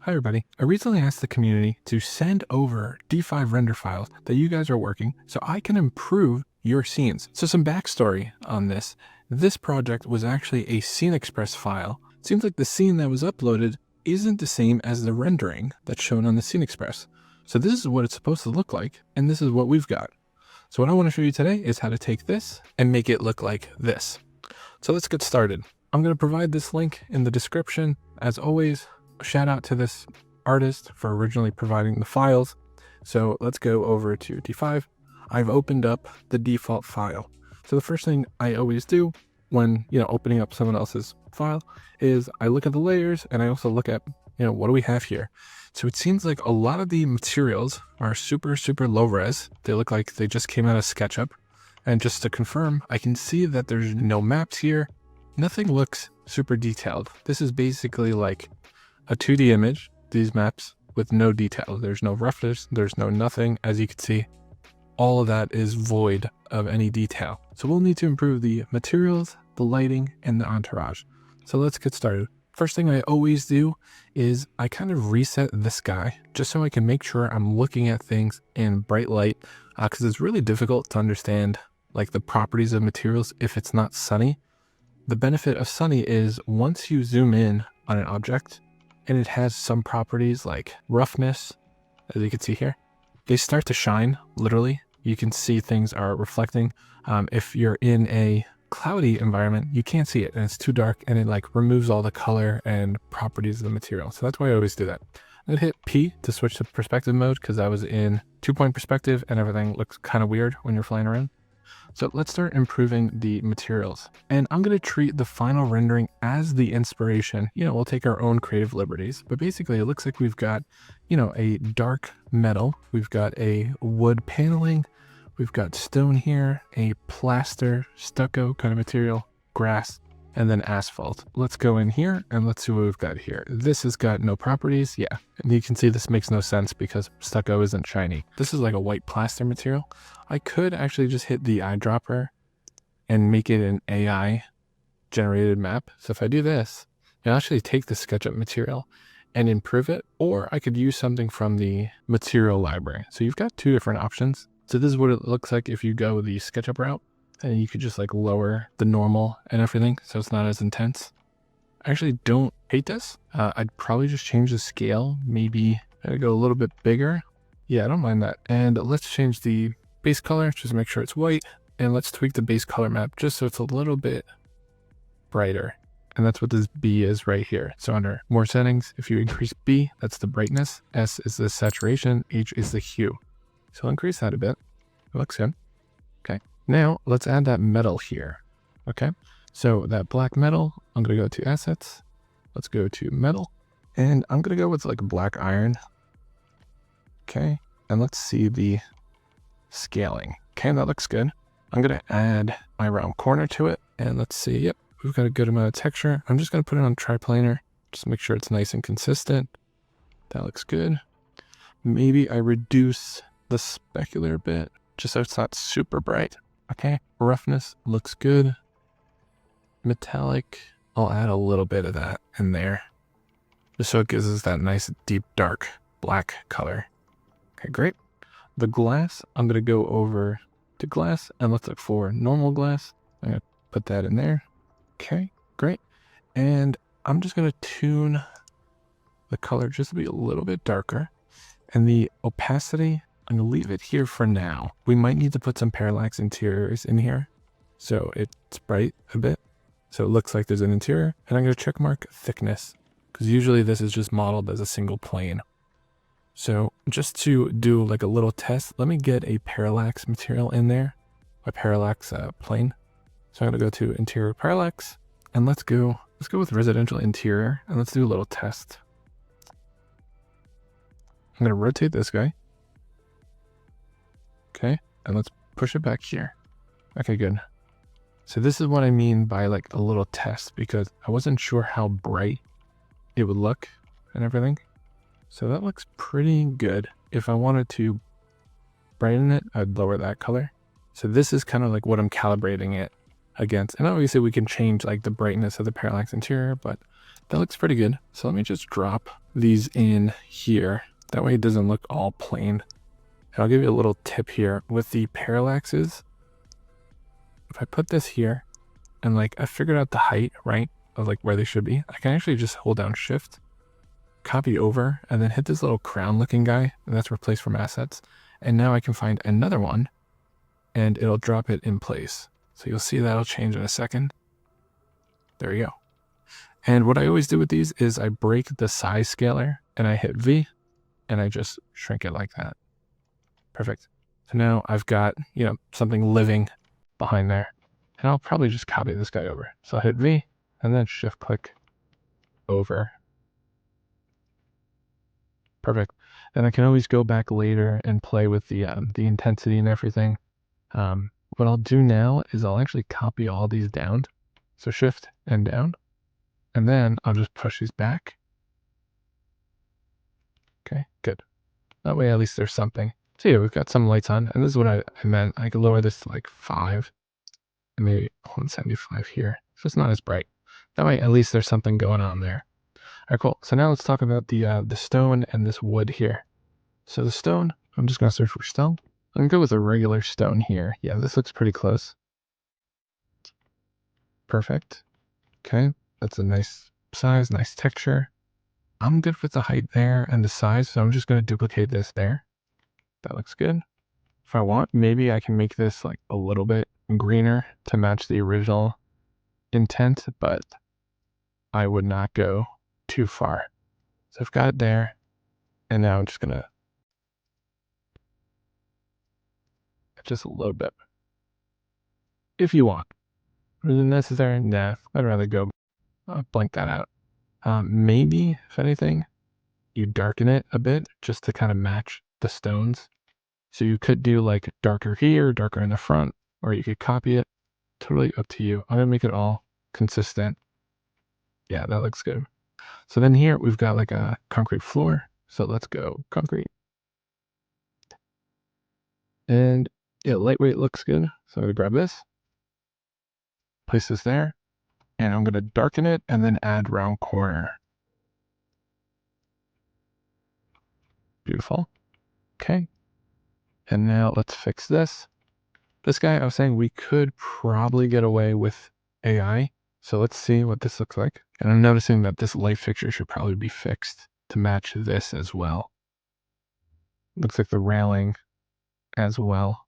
Hi everybody. I recently asked the community to send over D5 render files that you guys are working so I can improve your scenes. So some backstory on this. This project was actually a Scene Express file. It seems like the scene that was uploaded isn't the same as the rendering that's shown on the Scene Express. So this is what it's supposed to look like, and this is what we've got. So what I want to show you today is how to take this and make it look like this. So let's get started. I'm going to provide this link in the description. As always, shout out to this artist for originally providing the files. So let's go over to D5. I've opened up the default file. So the first thing I always do when, opening up someone else's file is I look at the layers and I also look at, what do we have here? So it seems like a lot of the materials are super, super low res. They look like they just came out of SketchUp. And just to confirm, I can see that there's no maps here. Nothing looks super detailed. This is basically like a 2D image, these maps with no detail. There's no roughness, there's no nothing. As you can see, all of that is void of any detail. So we'll need to improve the materials, the lighting, and the entourage. So let's get started. First thing I always do is I kind of reset the sky just so I can make sure I'm looking at things in bright light, because it's really difficult to understand like the properties of materials if it's not sunny. The benefit of sunny is once you zoom in on an object and it has some properties like roughness, as you can see here, they start to shine, literally. You can see things are reflecting. If you're in a cloudy environment, you can't see it and it's too dark and it like removes all the color and properties of the material. So that's why I always do that. I'm gonna hit P to switch to perspective mode because I was in 2-point perspective and everything looks kind of weird when you're flying around. So let's start improving the materials. And I'm going to treat the final rendering as the inspiration. We'll take our own creative liberties, but basically it looks like we've got, a dark metal. We've got a wood paneling. We've got stone here, a plaster, stucco kind of material, grass, and then asphalt. Let's go in here and let's see what we've got here. This has got no properties. Yeah. And you can see this makes no sense because stucco isn't shiny. This is like a white plaster material. I could actually just hit the eyedropper and make it an AI generated map. So if I do this, it'll actually take the SketchUp material and improve it, or I could use something from the material library. So you've got two different options. So this is what it looks like if you go the SketchUp route, and you could just like lower the normal and everything so it's not as intense. I actually don't hate this. I'd probably just change the scale. Maybe I'd go a little bit bigger. Yeah, I don't mind that. And let's change the base color, just make sure it's white. And let's tweak the base color map just so it's a little bit brighter. And that's what this B is right here. So under more settings, if you increase B, that's the brightness. S is the saturation. H is the hue. So I'll increase that a bit. It looks good. Okay. Now let's add that metal here. Okay. So that black metal, I'm going to go to assets. Let's go to metal and I'm going to go with like black iron. Okay. And let's see the scaling. Okay. That looks good. I'm going to add my round corner to it and let's see. Yep. We've got a good amount of texture. I'm just going to put it on triplanar. Just make sure it's nice and consistent. That looks good. Maybe I reduce the specular a bit just so it's not super bright. Okay, roughness looks good. Metallic, I'll add a little bit of that in there just so it gives us that nice deep dark black color. Okay, great. The glass, I'm going to go over to glass and let's look for normal glass. I'm going to put that in there. Okay, great. And I'm just going to tune the color just to be a little bit darker. And the opacity, I'm going to leave it here for now. We might need to put some parallax interiors in here so it's bright a bit. So it looks like there's an interior. And I'm going to check mark thickness because usually this is just modeled as a single plane. So just to do like a little test, let me get a parallax material in there, a parallax plane. So I'm going to go to interior parallax and let's go with residential interior and let's do a little test. I'm going to rotate this guy. Okay, and let's push it back here. Okay, good. So this is what I mean by like a little test because I wasn't sure how bright it would look and everything. So that looks pretty good. If I wanted to brighten it, I'd lower that color. So this is kind of like what I'm calibrating it against. And obviously we can change like the brightness of the parallax interior, but that looks pretty good. So let me just drop these in here. That way it doesn't look all plain. And I'll give you a little tip here with the parallaxes. If I put this here and like I figured out the height, right, of like where they should be, I can actually just hold down shift, copy over, and then hit this little crown looking guy, and that's replace from assets. And now I can find another one and it'll drop it in place. So you'll see that'll change in a second. There you go. And what I always do with these is I break the size scaler and I hit V and I just shrink it like that. Perfect. So now I've got, you know, something living behind there. And I'll probably just copy this guy over. So I'll hit V and then shift click over. Perfect. Then I can always go back later and play with the intensity and everything. What I'll do now is I'll actually copy all these down. So shift and down. And then I'll just push these back. Okay, good. That way at least there's something. So yeah, we've got some lights on. And this is what I meant. I could lower this to like 5. And maybe 175 here. So it's not as bright. That way at least there's something going on there. All right, cool. So now let's talk about the stone and this wood here. So the stone, I'm just going to search for stone. I'm going to go with a regular stone here. Yeah, this looks pretty close. Perfect. Okay, that's a nice size, nice texture. I'm good with the height there and the size, so I'm just going to duplicate this there. That looks good. If I want, maybe I can make this like a little bit greener to match the original intent, but I would not go too far. So I've got it there, and now I'm just going to just a little bit. If you want. Is it necessary? Nah, I'd rather go blank that out. Maybe, if anything, you darken it a bit just to kind of match the stones. So you could do like darker here, darker in the front, or you could copy it. Totally up to you. I'm gonna make it all consistent. Yeah, that looks good. So then here we've got like a concrete floor. So let's go concrete. And yeah, lightweight looks good. So I'm gonna grab this, place this there, and I'm gonna darken it and then add round corner. Beautiful. Okay. And now let's fix this. This guy, I was saying we could probably get away with AI. So let's see what this looks like. And I'm noticing that this light fixture should probably be fixed to match this as well. Looks like the railing as well.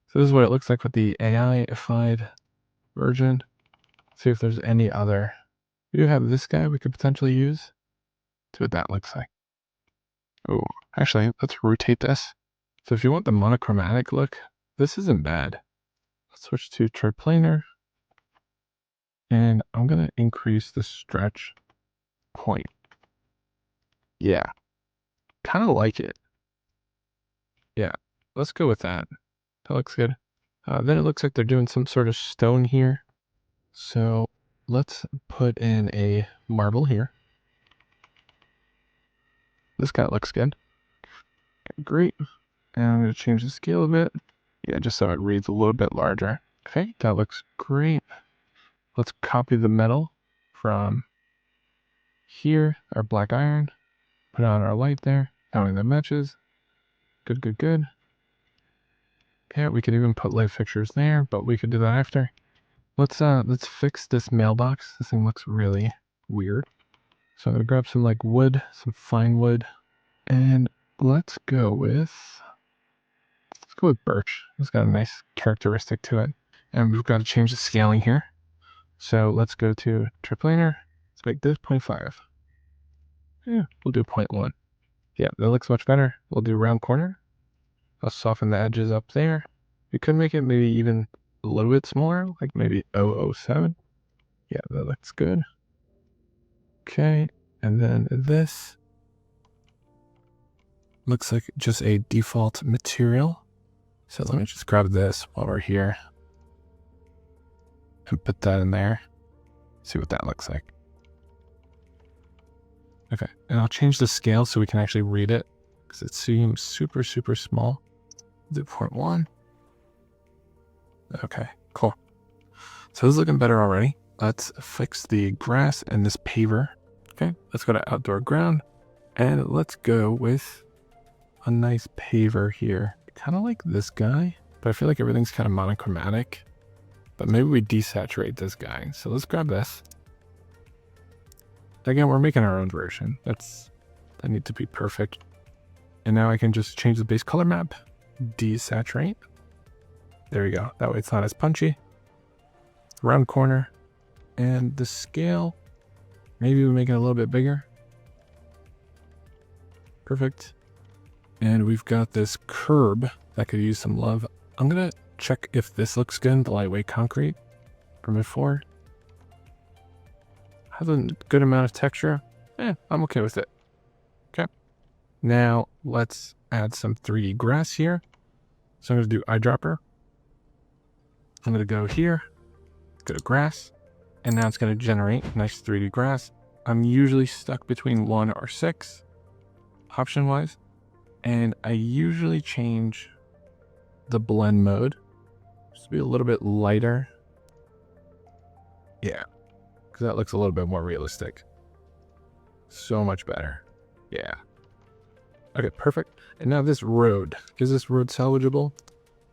So this is what it looks like with the AI-ified version. See if there's any other. We do have this guy we could potentially use. See what that looks like. Oh, actually, let's rotate this. So if you want the monochromatic look, this isn't bad. Let's switch to triplanar. And I'm going to increase the stretch point. Yeah, kind of like it. Yeah, let's go with that. That looks good. Then it looks like they're doing some sort of stone here. So let's put in a marble here. This guy looks good. Okay, great. And I'm going to change the scale a bit. Yeah, just so it reads a little bit larger. Okay, that looks great. Let's copy the metal from here, our black iron. Put on our light there. Counting that matches. Good, good, good. Yeah, we could even put light fixtures there, but we could do that after. Let's fix this mailbox. This thing looks really weird. So I'm gonna grab some like wood, some fine wood, and let's go with birch. It's got a nice characteristic to it. And we've got to change the scaling here. So let's go to triplanar. Let's make this 0.5. Yeah, we'll do 0.1. Yeah, that looks much better. We'll do round corner. I'll soften the edges up there. We could make it maybe even a little bit smaller, like maybe 007. Yeah, that looks good. Okay, and then this looks like just a default material. So let me just grab this while we're here and put that in there. See what that looks like. Okay, and I'll change the scale so we can actually read it because it seems super, super small. Do 0.1. Okay, cool. So this is looking better already. Let's fix the grass and this paver. Okay, let's go to outdoor ground and let's go with a nice paver here. Kind of like this guy, but I feel like everything's kind of monochromatic. But maybe we desaturate this guy. So let's grab this. Again, we're making our own version. That needs to be perfect. And now I can just change the base color map, desaturate. There we go. That way it's not as punchy. Round corner. And the scale, maybe we make it a little bit bigger. Perfect. And we've got this curb that could use some love. I'm going to check if this looks good, the lightweight concrete from before. Has a good amount of texture. I'm okay with it. Okay. Now let's add some 3D grass here. So I'm going to do eyedropper. I'm going to go here, go to grass, and now it's going to generate nice 3D grass. I'm usually stuck between 1 or 6 option wise. And I usually change the blend mode just to be a little bit lighter. Yeah, because that looks a little bit more realistic. So much better. Yeah. Okay, perfect. And now this road. Is this road salvageable?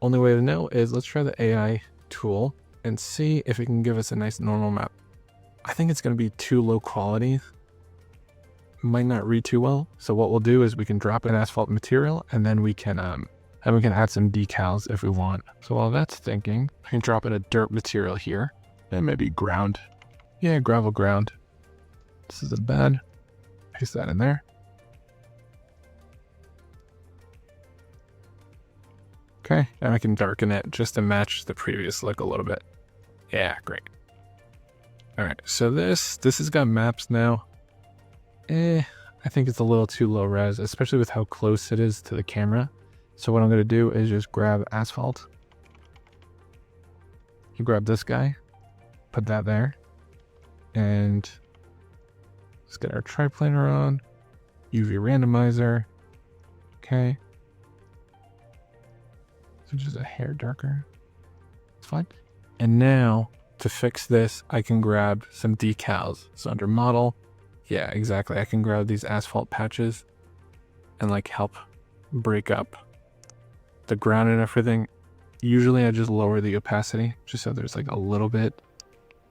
Only way to know is let's try the AI tool and see if it can give us a nice normal map. I think it's going to be too low quality. Might not read too well. So what we'll do is we can drop an asphalt material and then we can add some decals if we want. So while that's thinking, I can drop in a dirt material here and maybe ground. Yeah, gravel ground. This isn't bad. Paste that in there. Okay, and I can darken it just to match the previous look a little bit. Yeah, great. All right, so this has got maps now. I think it's a little too low res, especially with how close it is to the camera. So what I'm going to do is just grab asphalt. You grab this guy, put that there, and let's get our triplanar on, UV randomizer. Okay. So just a hair darker. It's fine. And now to fix this, I can grab some decals. So under model, yeah, exactly. I can grab these asphalt patches and like help break up the ground and everything. Usually I just lower the opacity just so there's like a little bit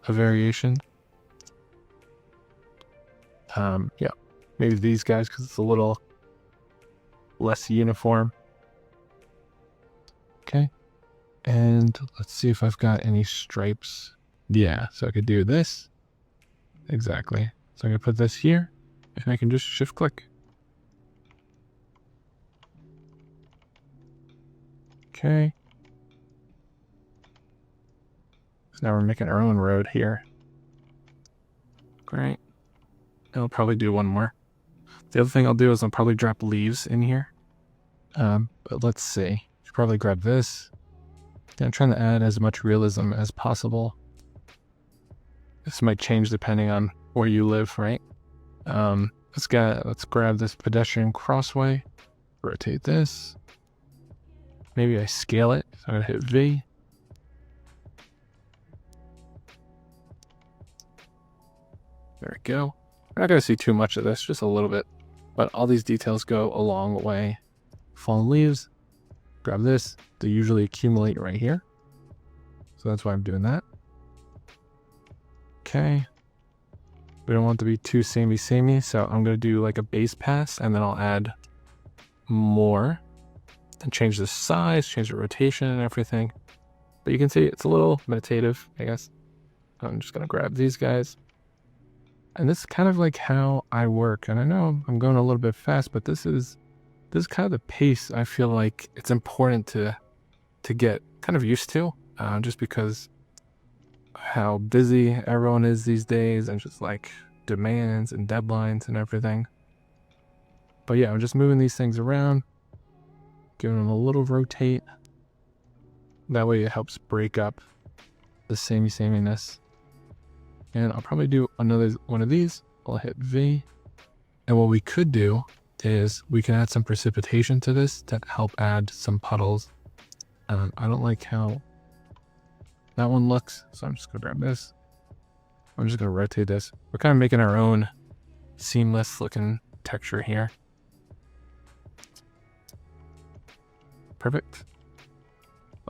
of variation. Yeah, maybe these guys because it's a little less uniform. Okay, and let's see if I've got any stripes. Yeah, so I could do this. Exactly. So I'm gonna put this here and I can just shift click. Okay. So now we're making our own road here. Great. I'll probably do one more. The other thing I'll do is I'll probably drop leaves in here. But let's see. Should probably grab this. I'm trying to add as much realism as possible. This might change depending on where you live, right? Let's grab this pedestrian crossway. Rotate this. Maybe I scale it. So I'm gonna hit V. There we go. We're not gonna see too much of this, just a little bit. But all these details go a long way. Fallen leaves. Grab this. They usually accumulate right here. So that's why I'm doing that. Okay. We don't want it to be too samey, so I'm gonna do like a base pass and then I'll add more and change the size, change the rotation and everything. But you can see it's a little meditative, I guess. I'm just gonna grab these guys. And this is kind of like how I work. And I know I'm going a little bit fast, but this is kind of the pace I feel like it's important to get kind of used to, just because how busy everyone is these days and just like demands and deadlines and everything. But yeah, I'm just moving these things around, giving them a little rotate. That way it helps break up the sameness. And I'll probably do another one of these. I'll hit V. And what we could do is we can add some precipitation to this to help add some puddles. I don't like how that one looks, so I'm just gonna grab this. I'm just gonna rotate this. We're kind of making our own seamless looking texture here. Perfect.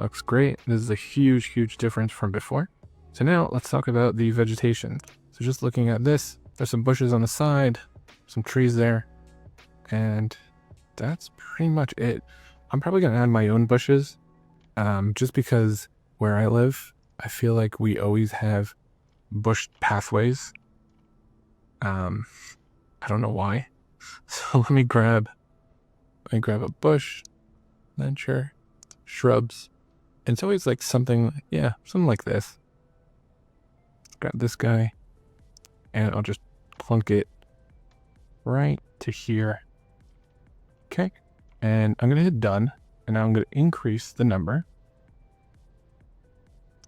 Looks great. This is a huge, huge difference from before. So now let's talk about the vegetation. So just looking at this, there's some bushes on the side, some trees there, and that's pretty much it. I'm probably gonna add my own bushes, just because where I live, I feel like we always have bush pathways. I don't know why. So let me grab a bush, venture, shrubs. And it's always like something, yeah, something like this. Grab this guy, and I'll just plunk it right to here. Okay, and I'm gonna hit done, and now I'm gonna increase the number.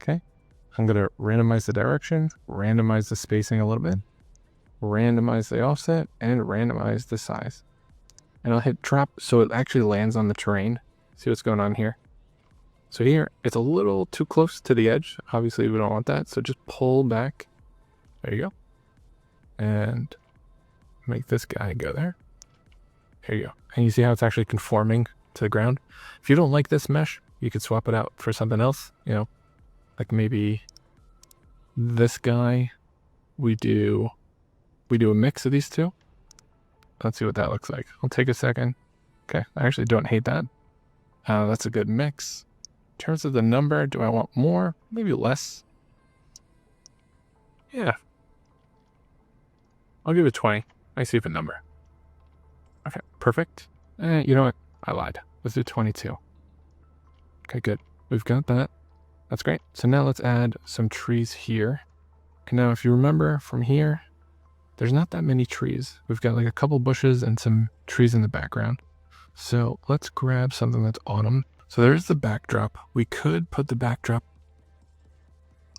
Okay, I'm gonna randomize the direction, randomize the spacing a little bit, randomize the offset, and randomize the size. And I'll hit drop so it actually lands on the terrain. See what's going on here? So here, it's a little too close to the edge. Obviously, we don't want that. So just pull back. There you go. And make this guy go there. There you go. And you see how it's actually conforming to the ground? If you don't like this mesh, you could swap it out for something else. You know, like maybe this guy. We do a mix of these two. Let's see what that looks like. I'll take a second. Okay, I actually don't hate that. That's a good mix. In terms of the number, do I want more? Maybe less. Yeah. I'll give it 20. Nice even number. Okay, perfect. You know what? I lied. Let's do 22. Okay, good. We've got that. That's great. So now let's add some trees here. Okay, now if you remember from here, there's not that many trees. We've got like a couple bushes and some trees in the background. So let's grab something that's autumn. So there's the backdrop. We could put the backdrop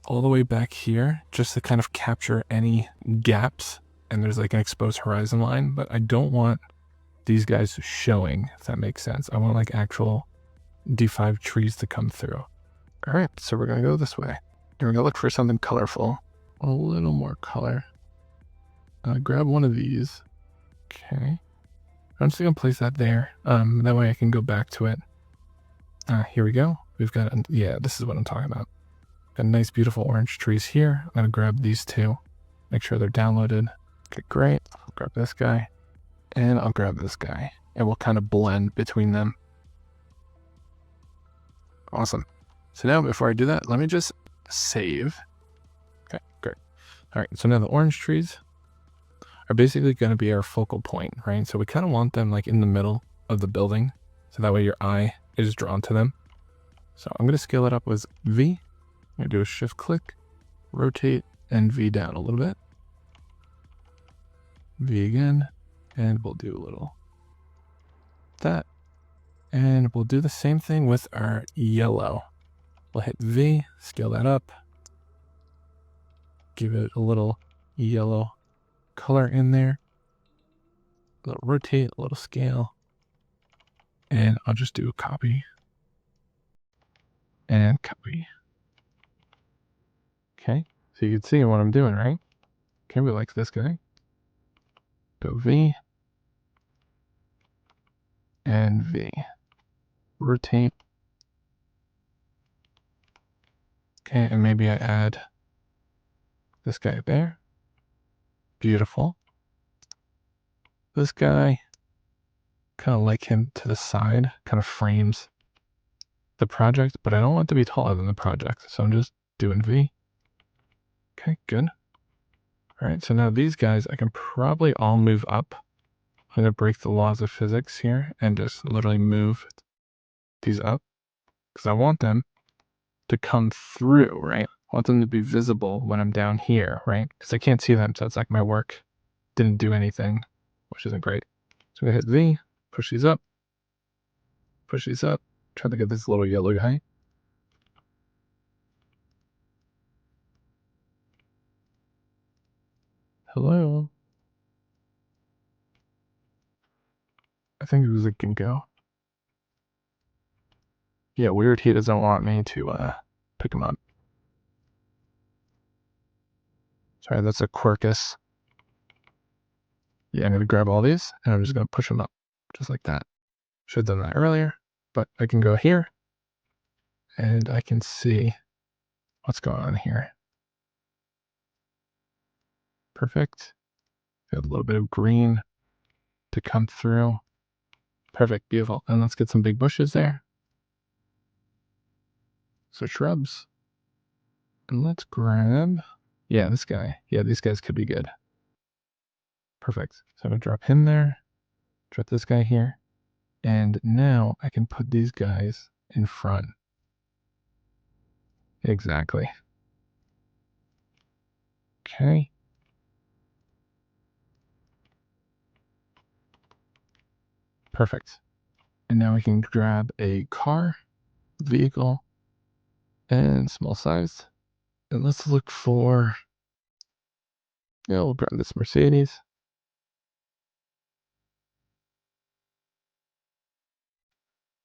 all the way back here just to kind of capture any gaps. And there's like an exposed horizon line, but I don't want these guys showing, if that makes sense. I want like actual D5 trees to come through. All right, so we're gonna go this way. And we're gonna look for something colorful. A little more color. Grab one of these. Okay. I'm just gonna place that there. That way I can go back to it. Here we go. We've got, yeah, this is what I'm talking about. Got nice, beautiful orange trees here. I'm gonna grab these two. Make sure they're downloaded. Okay, great. I'll grab this guy. And I'll grab this guy. And we'll kind of blend between them. Awesome. So now before I do that, let me just save. Okay, great. All right, so now the orange trees are basically going to be our focal point, right? So we kind of want them like in the middle of the building. So that way your eye is drawn to them. So I'm going to scale it up with V. I'm going to do a shift click, rotate, and V down a little bit. V again, and we'll do a little that. And we'll do the same thing with our yellow. We'll hit V, scale that up, give it a little yellow color in there, a little rotate, a little scale, and I'll just do a copy and copy. Okay, so you can see what I'm doing, right? Okay, we like this guy. Go V and V. Rotate. Okay, and maybe I add this guy there. Beautiful. This guy, kind of like him to the side, kind of frames the project, but I don't want it to be taller than the project, so I'm just doing V. Okay, good. All right, so now these guys, I can probably all move up. I'm gonna break the laws of physics here and just literally move these up because I want them to come through, right? I want them to be visible when I'm down here, right? Because I can't see them, so it's like my work didn't do anything, which isn't great. So I'm gonna hit V, push these up, try to get this little yellow guy. Hello. I think it was a ginkgo. Yeah, weird he doesn't want me to pick him up. Sorry, that's a quercus. Yeah, I'm going to grab all these and I'm just going to push them up just like that. Should have done that earlier, but I can go here and I can see what's going on here. Perfect. Got a little bit of green to come through. Perfect, beautiful. And let's get some big bushes there. So shrubs. And let's grab, yeah, this guy. Yeah, these guys could be good. Perfect. So I'm gonna drop him there, drop this guy here. And now I can put these guys in front. Exactly. Okay. Perfect. And now we can grab a car, vehicle, and small size. And let's look for, yeah, we'll grab this Mercedes.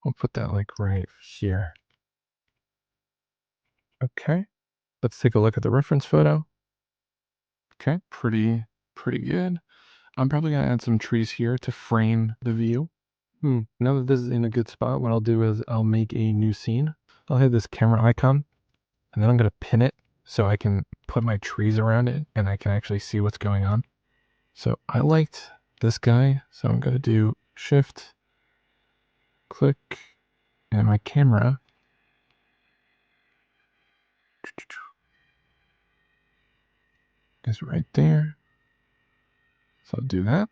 We'll put that like right here. Okay. Let's take a look at the reference photo. Okay, pretty good. I'm probably gonna add some trees here to frame the view. Now that this is in a good spot, what I'll do is I'll make a new scene. I'll hit this camera icon, and then I'm gonna pin it so I can put my trees around it, and I can actually see what's going on. So I liked this guy, so I'm gonna do Shift, click, and my camera is right there. So I'll do that.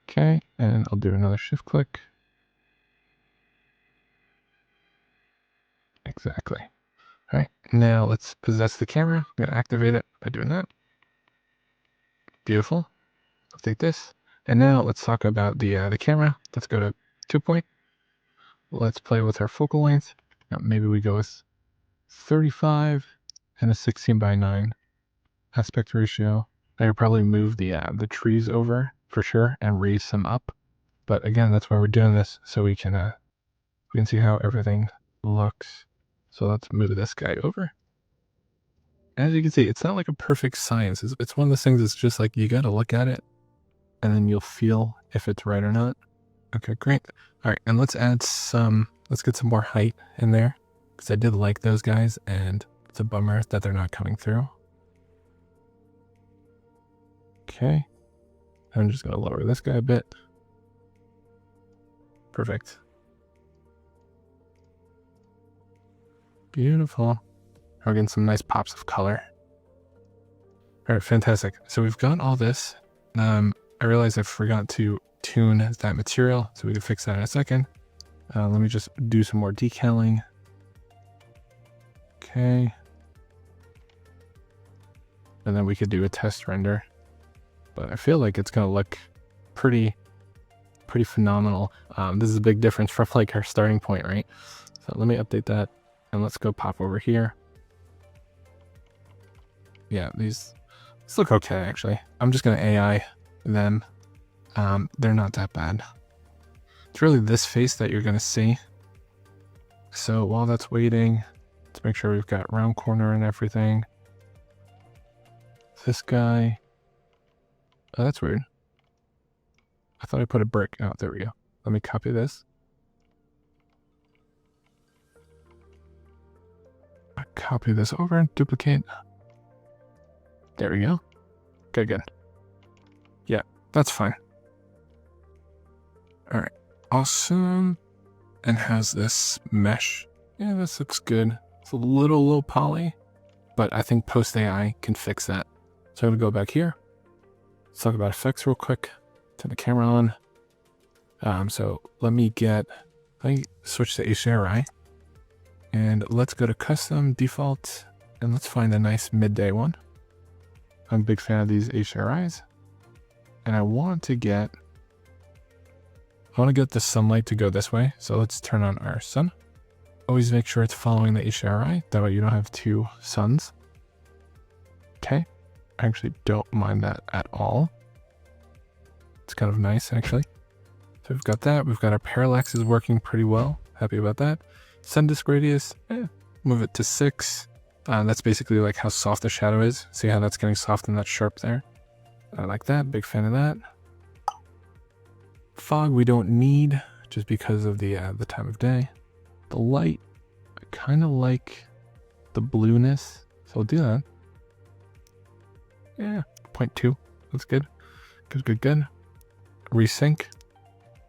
Okay, and I'll do another shift click. Exactly. All right, now let's possess the camera. I'm gonna activate it by doing that. Beautiful. I'll take this. And now let's talk about the camera. Let's go to 2 point. Let's play with our focal length. Now maybe we go with 35 and a 16:9 aspect ratio. I could probably move the trees over for sure and raise them up. But again, that's why we're doing this, so we can see how everything looks. So let's move this guy over. As you can see, it's not like a perfect science. It's one of those things that's just like, you got to look at it and then you'll feel if it's right or not. Okay, great. All right, and let's get some more height in there because I did like those guys and it's a bummer that they're not coming through. Okay, I'm just gonna lower this guy a bit. Perfect. Beautiful. We're getting some nice pops of color. All right, fantastic. So we've got all this. I realized I forgot to tune that material, so we can fix that in a second. Let me just do some more decaling. Okay. And then we could do a test render. But I feel like it's gonna look pretty phenomenal. This is a big difference from like our starting point, right? So let me update that and let's go pop over here. Yeah, these look okay actually. I'm just gonna AI them. They're not that bad. It's really this face that you're gonna see. So while that's waiting, let's make sure we've got round corner and everything. This guy. Oh, that's weird. I thought I put a brick. Oh, there we go. Let me copy this. I copy this over and duplicate. There we go. Okay, good. Yeah, that's fine. All right, awesome. And has this mesh. Yeah, this looks good. It's a little low poly, but I think post AI can fix that. So I'm gonna go back here. Let's talk about effects real quick. Turn the camera on. So let me switch to HDRI and let's go to custom default and let's find a nice midday one. I'm a big fan of these HDRIs and I want to get the sunlight to go this way. So let's turn on our sun. Always make sure it's following the HDRI. That way you don't have two suns. Okay. I actually don't mind that at all. It's kind of nice actually. So we've got that. We've got our parallax is working pretty well. Happy about that. Sun disk radius, move it to 6. That's basically like how soft the shadow is. See how that's getting soft and not sharp there. I like that. Big fan of that. Fog we don't need just because of the time of day. The light, I kind of like the blueness, so we'll do that. Yeah, 0.2. That's good. Good. Resync.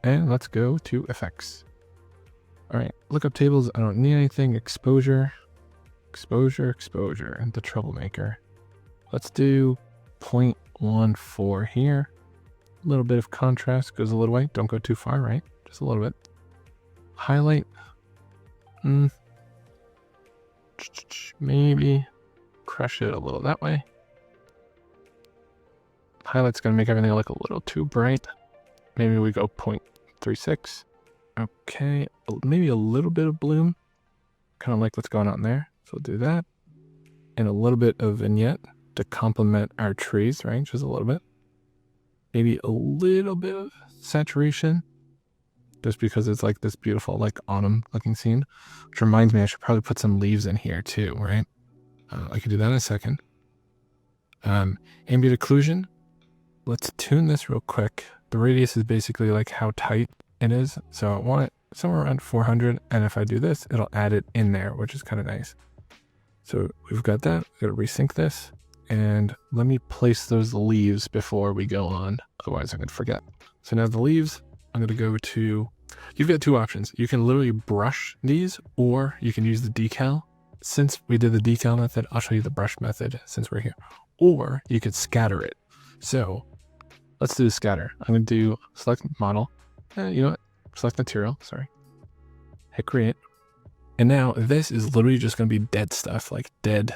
And let's go to effects. All right, lookup tables. I don't need anything. Exposure. And the troublemaker. Let's do 0.14 here. A little bit of contrast goes a little way. Don't go too far, right? Just a little bit. Highlight. Maybe crush it a little that way. Highlight's gonna make everything look a little too bright. Maybe we go 0.36. Okay, maybe a little bit of bloom. Kind of like what's going on there. So we'll do that. And a little bit of vignette to complement our trees, right? Just a little bit. Maybe a little bit of saturation. Just because it's like this beautiful, like autumn looking scene. Which reminds me, I should probably put some leaves in here too, right? I could do that in a second. Ambient occlusion. Let's tune this real quick. The radius is basically like how tight it is. So I want it somewhere around 400. And if I do this, it'll add it in there, which is kind of nice. So we've got that. We've got to resync this. And let me place those leaves before we go on. Otherwise I'm going to forget. So now the leaves, I'm going to go to, you've got two options. You can literally brush these, or you can use the decal. Since we did the decal method, I'll show you the brush method since we're here. Or you could scatter it. So let's do the scatter. I'm going to do select model. You know what? Select material. Sorry. Hit create. And now this is literally just going to be dead stuff, like dead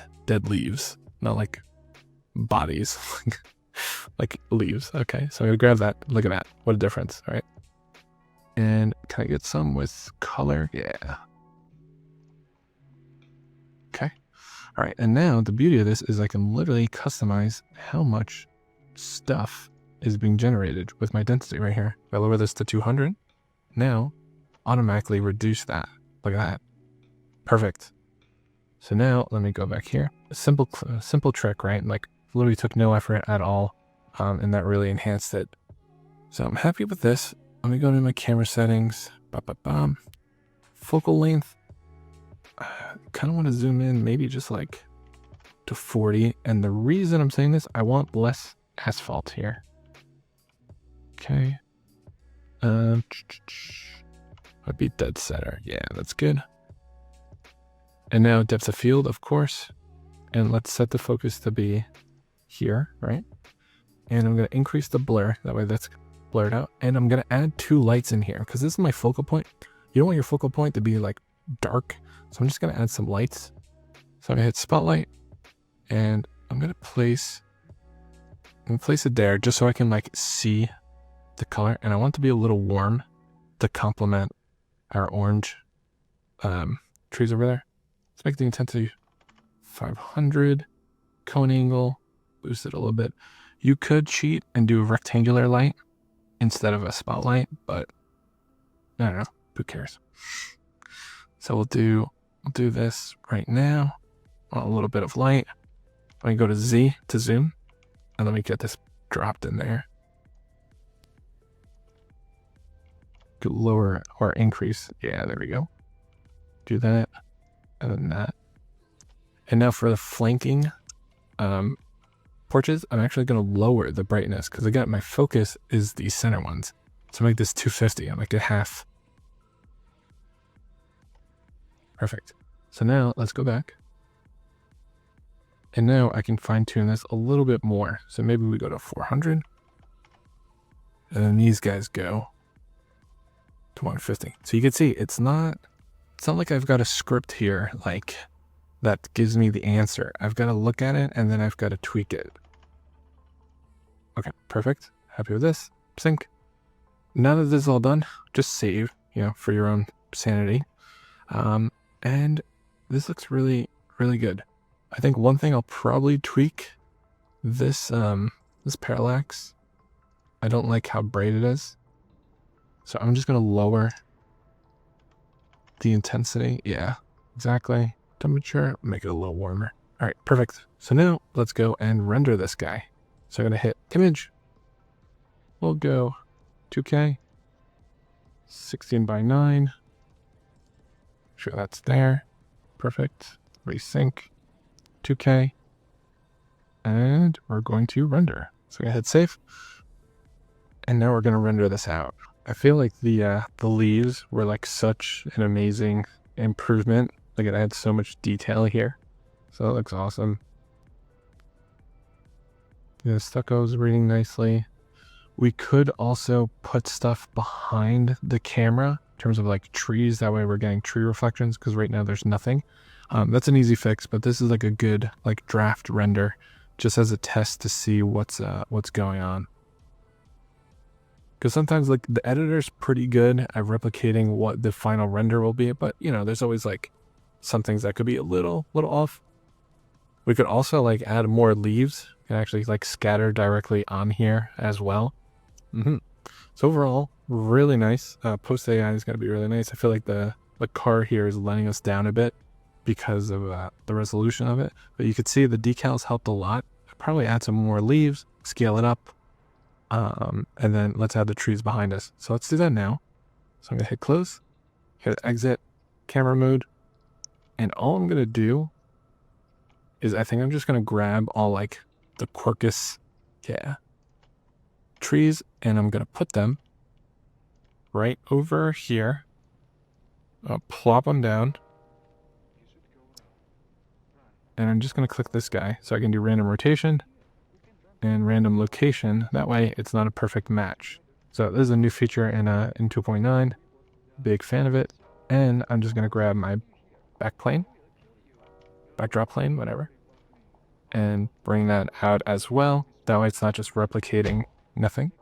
leaves, not like bodies, like leaves. Okay. So I'm going to grab that. Look at that. What a difference. All right. And can I get some with color? Yeah. Okay. All right. And now the beauty of this is I can literally customize how much stuff is being generated with my density right here. If I lower this to 200, now automatically reduce that. Look at that. Perfect. So now let me go back here. A simple trick, right? Like literally took no effort at all. And that really enhanced it. So I'm happy with this. Let me go into my camera settings. Focal length. Kind of want to zoom in, maybe just like to 40. And the reason I'm saying this, I want less asphalt here. Okay. I'd be dead center. Yeah, that's good. And now depth of field, of course. And let's set the focus to be here, right? And I'm going to increase the blur. That way that's blurred out. And I'm going to add 2 lights in here because this is my focal point. You don't want your focal point to be like dark. So I'm just going to add some lights. So I'm going to hit spotlight and I'm going to place it there just so I can like see the color. And I want it to be a little warm to complement our orange trees over there. Let's make the intensity 500, cone angle, boost it a little bit. You could cheat and do a rectangular light instead of a spotlight, but I don't know, who cares? So we'll do this right now. A little bit of light. Let me go to Z to zoom, and let me get this dropped in there. Could lower or increase. Yeah, there we go. Do that, and then that. And now for the flanking porches, I'm actually going to lower the brightness because again, my focus is these center ones. So make this 250. I make it half. Perfect. So now let's go back. And now I can fine tune this a little bit more. So maybe we go to 400. And then these guys go to 150. So you can see it's not like I've got a script here like that gives me the answer. I've got to look at it and then I've got to tweak it. Okay, perfect. Happy with this. Sync. Now that this is all done, just save, for your own sanity. And this looks really, really good. I think one thing I'll probably tweak this parallax. I don't like how bright it is. So I'm just going to lower the intensity. Yeah, exactly. Temperature, make it a little warmer. All right, perfect. So now let's go and render this guy. So I'm going to hit image. We'll go 2K, 16 by 9. Sure that's there. Perfect. Resync. 2K. And we're going to render. So I'm going to hit save. And now we're going to render this out. I feel like the leaves were like such an amazing improvement. Like it had so much detail here. So it looks awesome. The stucco is reading nicely. We could also put stuff behind the camera in terms of like trees. That way we're getting tree reflections because right now there's nothing. That's an easy fix, but this is like a good like draft render just as a test to see what's going on. Because sometimes like the editor's pretty good at replicating what the final render will be, but you know, there's always like some things that could be a little off. We could also like add more leaves and actually like scatter directly on here as well. So overall, really nice. Post AI is going to be really nice. I feel like the car here is letting us down a bit because of the resolution of it. But you could see the decals helped a lot. I'd probably add some more leaves, scale it up. And then let's add the trees behind us. So let's do that now. So I'm going to hit close, hit exit, camera mode. And all I'm going to do is I think I'm just going to grab all like the Quercus, trees, and I'm going to put them right over here. I'll plop them down. And I'm just going to click this guy so I can do random rotation and random location. That way it's not a perfect match. So this is a new feature in 2.9. Big fan of it. And I'm just going to grab my backdrop plane, whatever, and bring that out as well. That way it's not just replicating nothing.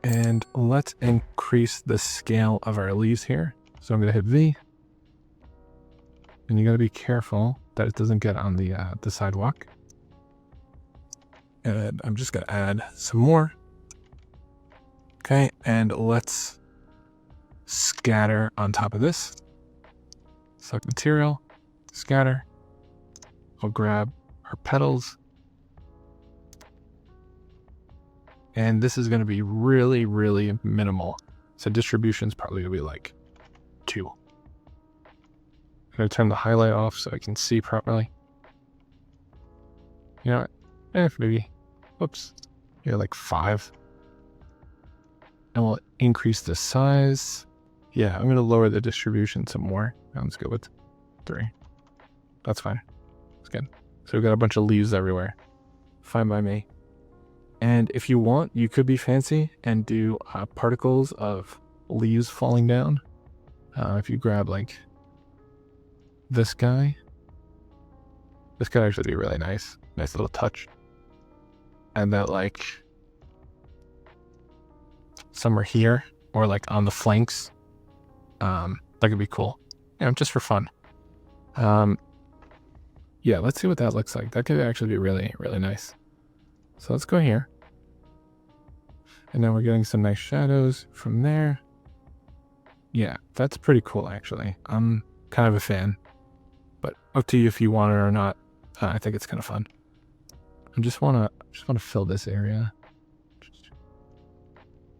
And let's increase the scale of our leaves here. So I'm going to hit V. And you got to be careful that it doesn't get on the sidewalk. And I'm just going to add some more. Okay, and let's scatter on top of this. Select material, scatter. I'll grab our petals. And this is going to be really, really minimal. So distribution is probably going to be like 2. I'm going to turn the highlight off so I can see properly. You know what? Maybe, whoops, yeah, like 5. And we'll increase the size. Yeah, I'm going to lower the distribution some more. Let's go with 3. That's fine. That's good. So we've got a bunch of leaves everywhere. Fine by me. And if you want, you could be fancy and do particles of leaves falling down. If you grab like this guy, this could actually be really nice. Nice little touch. And that like somewhere here or like on the flanks, that could be cool. You know, just for fun. Yeah, let's see what that looks like. That could actually be really, really nice. So let's go here. And now we're getting some nice shadows from there. Yeah, that's pretty cool, actually. I'm kind of a fan. But up to you if you want it or not. I think it's kind of fun. I just want to fill this area.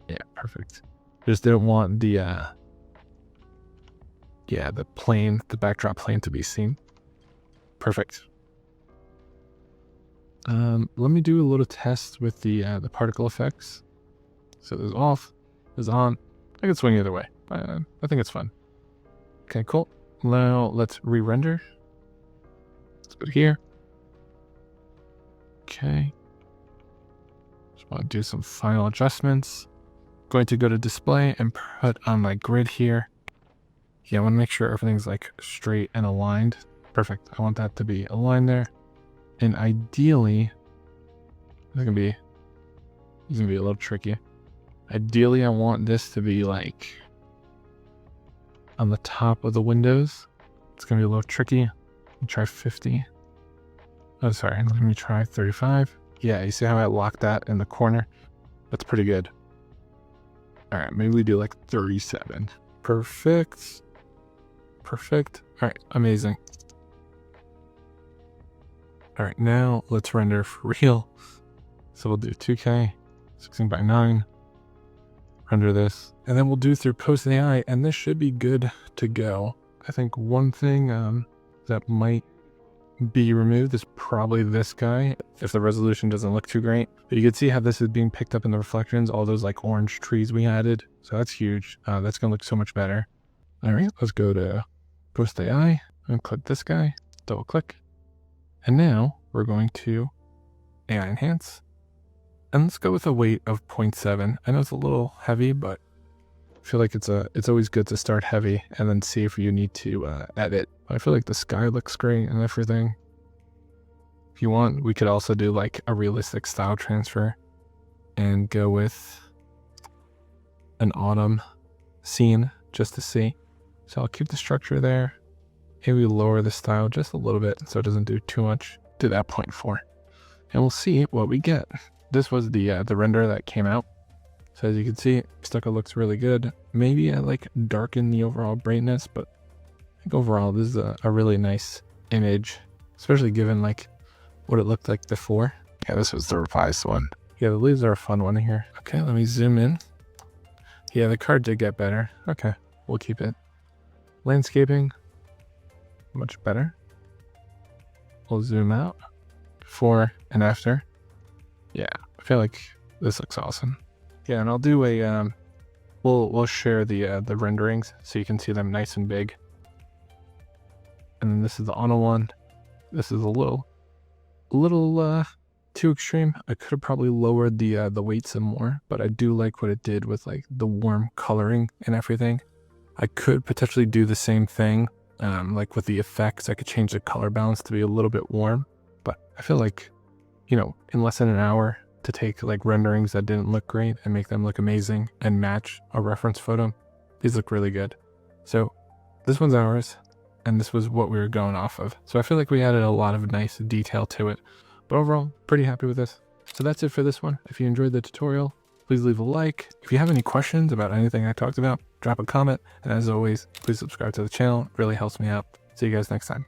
Yeah, perfect. Just didn't want the the backdrop plane to be seen. Perfect. Let me do a little test with the particle effects. So this is off, this is on. I can swing either way. I think it's fun. Okay, cool. Now let's re-render. Let's go here. Okay. Just want to do some final adjustments. Going to go to display and put on my grid here. Yeah, I want to make sure everything's like straight and aligned. Perfect. I want that to be aligned there. And ideally, it's gonna be a little tricky. Ideally, I want this to be like on the top of the windows. It's gonna be a little tricky. I'll try 50. Oh, sorry. Let me try 35. Yeah, you see how I locked that in the corner? That's pretty good. All right, maybe we do like 37. Perfect. Perfect. All right, amazing. All right, now let's render for real. So we'll do 2K, 16:9, render this, and then we'll do through Post AI, and this should be good to go. I think one thing that might be removed is probably this guy, if the resolution doesn't look too great. But you can see how this is being picked up in the reflections, all those like orange trees we added. So that's huge. That's gonna look so much better. All right, let's go to Post AI and click this guy, double click. And now we're going to AI Enhance. And let's go with a weight of 0.7. I know it's a little heavy, but I feel like it's always good to start heavy and then see if you need to edit. I feel like the sky looks great and everything. If you want, we could also do like a realistic style transfer and go with an autumn scene just to see. So I'll keep the structure there. Maybe lower the style just a little bit so it doesn't do too much. Do that 0.4. And we'll see what we get. This was the render that came out. So as you can see, stucco looks really good. Maybe I like darken the overall brightness, but I think overall this is a really nice image, especially given like what it looked like before. Yeah, this was the revised one. Yeah, the leaves are a fun one here. Okay, let me zoom in. Yeah, the card did get better. Okay, we'll keep it. Landscaping, much better. We'll zoom out. Before and after. Yeah, I feel like this looks awesome. Yeah, and I'll do a we'll share the renderings so you can see them nice and big. And then this is the Anna one. This is a little too extreme. I could have probably lowered the weight some more, but I do like what it did with like the warm coloring and everything. I could potentially do the same thing, like with the effects. I could change the color balance to be a little bit warm, but I feel like, you know, in less than an hour to take like renderings that didn't look great and make them look amazing and match a reference photo, these look really good. So this one's ours, and this was what we were going off of. So I feel like we added a lot of nice detail to it, but overall, pretty happy with this. So that's it for this one. If you enjoyed the tutorial, please leave a like. If you have any questions about anything I talked about, drop a comment. And as always, please subscribe to the channel. It really helps me out. See you guys next time.